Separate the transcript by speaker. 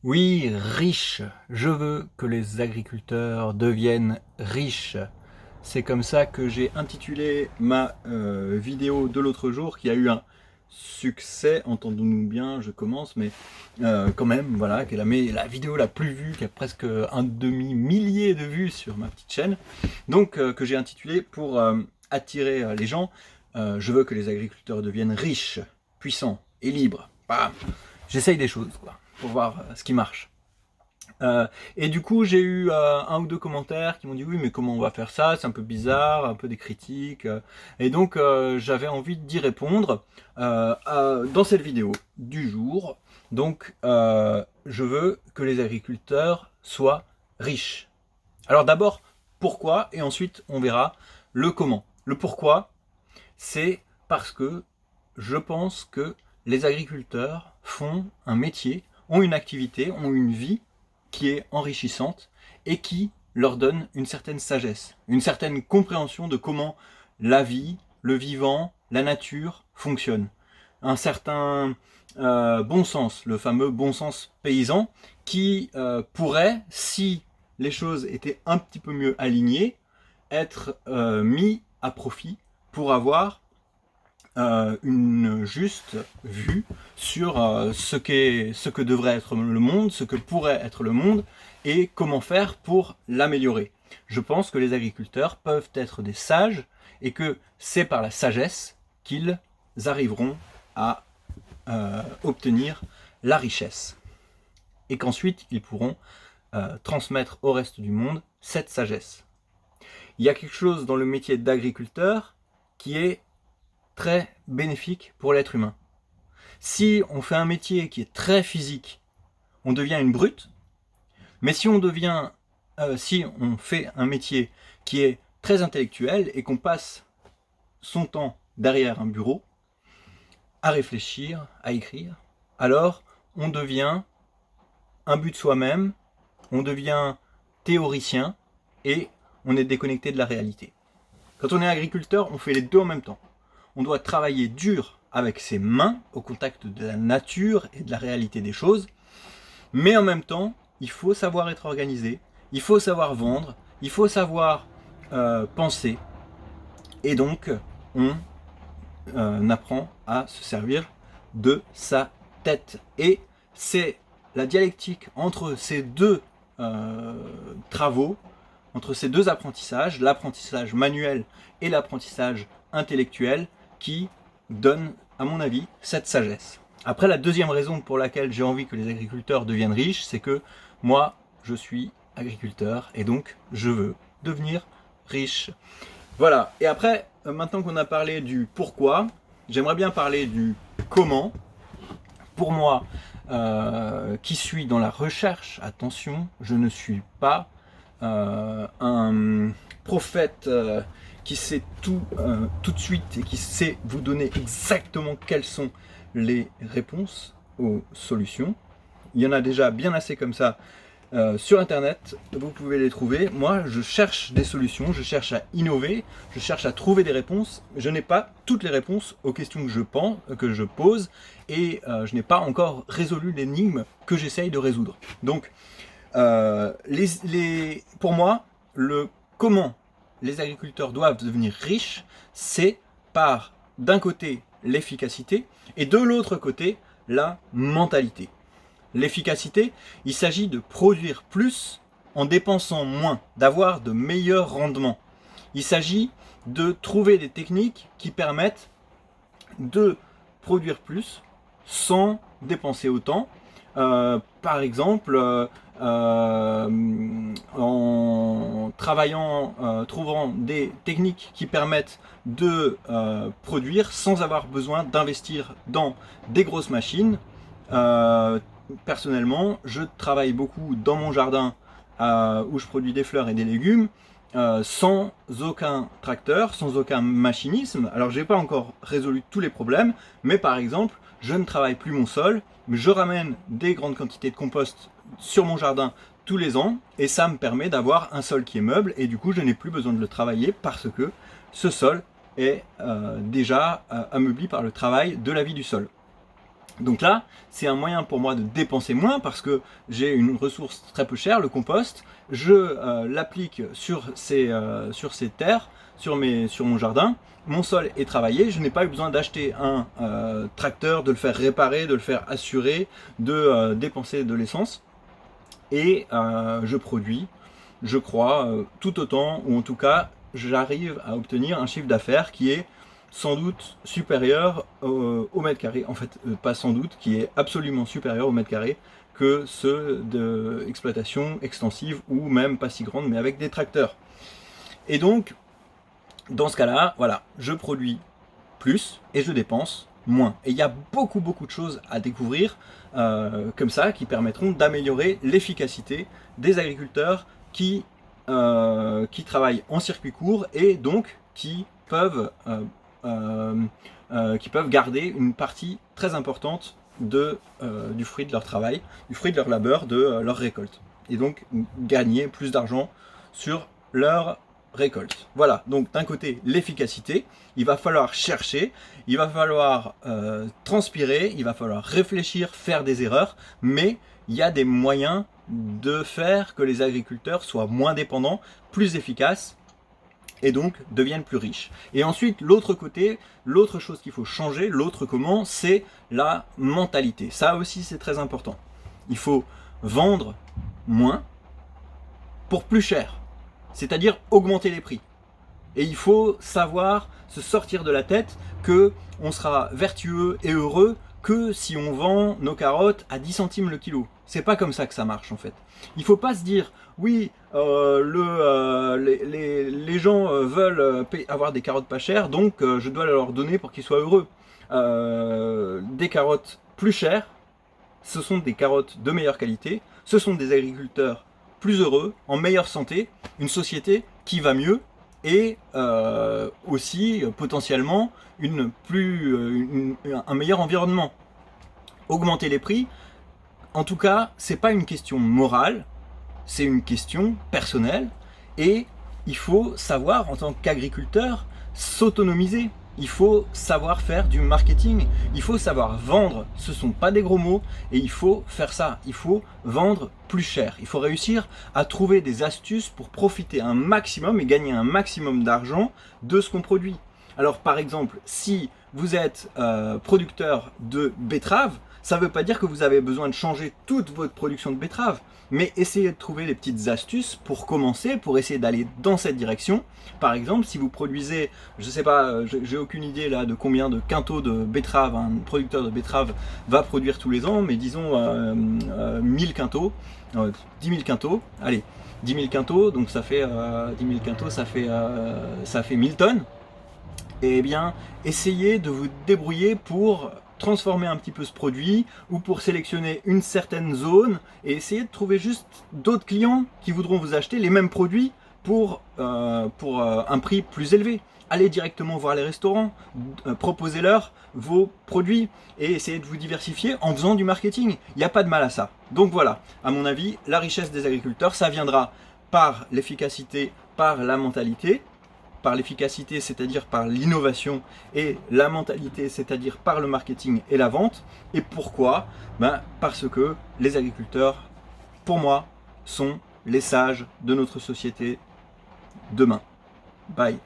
Speaker 1: Oui, riche. Je veux que les agriculteurs deviennent riches. C'est comme ça que j'ai intitulé ma vidéo de l'autre jour, qui a eu un succès, entendons-nous bien, je commence, mais quand même, voilà, qui est la vidéo la plus vue, qui a presque un demi-millier de vues sur ma petite chaîne. Donc, que j'ai intitulé pour attirer les gens, je veux que les agriculteurs deviennent riches, puissants et libres. Bam. J'essaye des choses, quoi, pour voir ce qui marche. Et du coup, j'ai eu un ou deux commentaires qui m'ont dit oui, mais comment on va faire ça? C'est un peu bizarre, un peu des critiques. Et donc, j'avais envie d'y répondre dans cette vidéo du jour. Donc, je veux que les agriculteurs soient riches. Alors d'abord, pourquoi? Et ensuite, on verra le comment. Le pourquoi, c'est parce que je pense que les agriculteurs font un métier, ont une activité, ont une vie qui est enrichissante et qui leur donne une certaine sagesse, une certaine compréhension de comment la vie, le vivant, la nature fonctionnent. Un certain bon sens, le fameux bon sens paysan, qui pourrait, si les choses étaient un petit peu mieux alignées, être mis à profit pour avoir une juste vue sur ce que devrait être le monde, ce que pourrait être le monde et comment faire pour l'améliorer. Je pense que les agriculteurs peuvent être des sages et que c'est par la sagesse qu'ils arriveront à obtenir la richesse et qu'ensuite ils pourront transmettre au reste du monde cette sagesse. Il y a quelque chose dans le métier d'agriculteur qui est très bénéfique pour l'être humain. Si on fait un métier qui est très physique, on devient une brute. Mais si on fait un métier qui est très intellectuel et qu'on passe son temps derrière un bureau à réfléchir, à écrire, alors on devient un but de soi-même, on devient théoricien et on est déconnecté de la réalité. Quand on est agriculteur, on fait les deux en même temps. On doit travailler dur avec ses mains, au contact de la nature et de la réalité des choses, mais en même temps, il faut savoir être organisé, il faut savoir vendre, il faut savoir penser, et donc on apprend à se servir de sa tête. Et c'est la dialectique entre ces deux travaux, entre ces deux apprentissages, l'apprentissage manuel et l'apprentissage intellectuel, qui donne, à mon avis, cette sagesse. Après, la deuxième raison pour laquelle j'ai envie que les agriculteurs deviennent riches, c'est que moi, je suis agriculteur et donc je veux devenir riche. Voilà. Et après, maintenant qu'on a parlé du pourquoi, j'aimerais bien parler du comment. Pour moi, qui suis dans la recherche, attention, je ne suis pas un prophète qui sait tout de suite et qui sait vous donner exactement quelles sont les réponses aux solutions. Il y en a déjà bien assez comme ça sur internet, vous pouvez les trouver. Moi, je cherche des solutions, je cherche à innover, je cherche à trouver des réponses. Je n'ai pas toutes les réponses aux questions que je pose, et je n'ai pas encore résolu l'énigme que j'essaye de résoudre. Donc, pour moi, le comment les agriculteurs doivent devenir riches, c'est par, d'un côté, l'efficacité, et de l'autre côté, la mentalité. L'efficacité, il s'agit de produire plus en dépensant moins, d'avoir de meilleurs rendements. Il s'agit de trouver des techniques qui permettent de produire plus sans dépenser autant. Par exemple, en travaillant, trouvant des techniques qui permettent de produire sans avoir besoin d'investir dans des grosses machines. Personnellement, je travaille beaucoup dans mon jardin où je produis des fleurs et des légumes sans aucun tracteur, sans aucun machinisme. Alors j'ai pas encore résolu tous les problèmes, mais par exemple, je ne travaille plus mon sol, mais je ramène des grandes quantités de compost sur mon jardin tous les ans, et ça me permet d'avoir un sol qui est meuble, et du coup je n'ai plus besoin de le travailler parce que ce sol est déjà ameubli par le travail de la vie du sol. Donc là, c'est un moyen pour moi de dépenser moins parce que j'ai une ressource très peu chère, le compost. Je l'applique sur ces terres, sur mon jardin. Mon sol est travaillé, je n'ai pas eu besoin d'acheter un tracteur, de le faire réparer, de le faire assurer, de dépenser de l'essence. Et je produis, je crois, tout autant, ou en tout cas, j'arrive à obtenir un chiffre d'affaires qui est sans doute supérieur au mètre carré, en fait pas sans doute, qui est absolument supérieur au mètre carré que ceux d'exploitation extensive ou même pas si grande mais avec des tracteurs. Et donc dans ce cas-là, voilà, je produis plus et je dépense moins. Et il y a beaucoup de choses à découvrir comme ça qui permettront d'améliorer l'efficacité des agriculteurs qui travaillent en circuit court et donc qui peuvent garder une partie très importante du fruit de leur travail, du fruit de leur labeur, de leur récolte. Et donc gagner plus d'argent sur leur récolte. Voilà, donc d'un côté l'efficacité, il va falloir chercher, il va falloir transpirer, il va falloir réfléchir, faire des erreurs, mais il y a des moyens de faire que les agriculteurs soient moins dépendants, plus efficaces, et donc deviennent plus riches. Et ensuite, l'autre côté, l'autre chose qu'il faut changer, l'autre comment, c'est la mentalité. Ça aussi, c'est très important. Il faut vendre moins pour plus cher, c'est-à-dire augmenter les prix. Et il faut savoir se sortir de la tête que on sera vertueux et heureux que si on vend nos carottes à 10 centimes le kilo. C'est pas comme ça que ça marche en fait. Il faut pas se dire oui, les gens veulent avoir des carottes pas chères, donc je dois leur donner pour qu'ils soient heureux. Des carottes plus chères, ce sont des carottes de meilleure qualité, ce sont des agriculteurs plus heureux, en meilleure santé, une société qui va mieux et aussi potentiellement un meilleur environnement. Augmenter les prix, en tout cas, c'est pas une question morale, c'est une question personnelle et il faut savoir en tant qu'agriculteur s'autonomiser. Il faut savoir faire du marketing, il faut savoir vendre, ce ne sont pas des gros mots, et il faut faire ça, il faut vendre plus cher. Il faut réussir à trouver des astuces pour profiter un maximum et gagner un maximum d'argent de ce qu'on produit. Alors par exemple, si vous êtes producteur de betteraves, ça ne veut pas dire que vous avez besoin de changer toute votre production de betteraves, mais essayez de trouver des petites astuces pour commencer, pour essayer d'aller dans cette direction. Par exemple, si vous produisez, je ne sais pas, j'ai aucune idée là de combien de quintaux de betteraves un producteur de betteraves va produire tous les ans, mais disons 1000 quintaux, 10 000 quintaux, allez, 10 000 quintaux, donc ça fait 10 000 quintaux, ça fait 1000 tonnes. Et bien, essayez de vous débrouiller pour transformer un petit peu ce produit ou pour sélectionner une certaine zone et essayer de trouver juste d'autres clients qui voudront vous acheter les mêmes produits pour un prix plus élevé. Allez directement voir les restaurants, proposez-leur vos produits et essayez de vous diversifier en faisant du marketing. Il n'y a pas de mal à ça. Donc voilà, à mon avis, la richesse des agriculteurs, ça viendra par l'efficacité, par la mentalité. Par l'efficacité, c'est-à-dire par l'innovation, et la mentalité, c'est-à-dire par le marketing et la vente. Et pourquoi ? Parce que les agriculteurs, pour moi, sont les sages de notre société demain. Bye.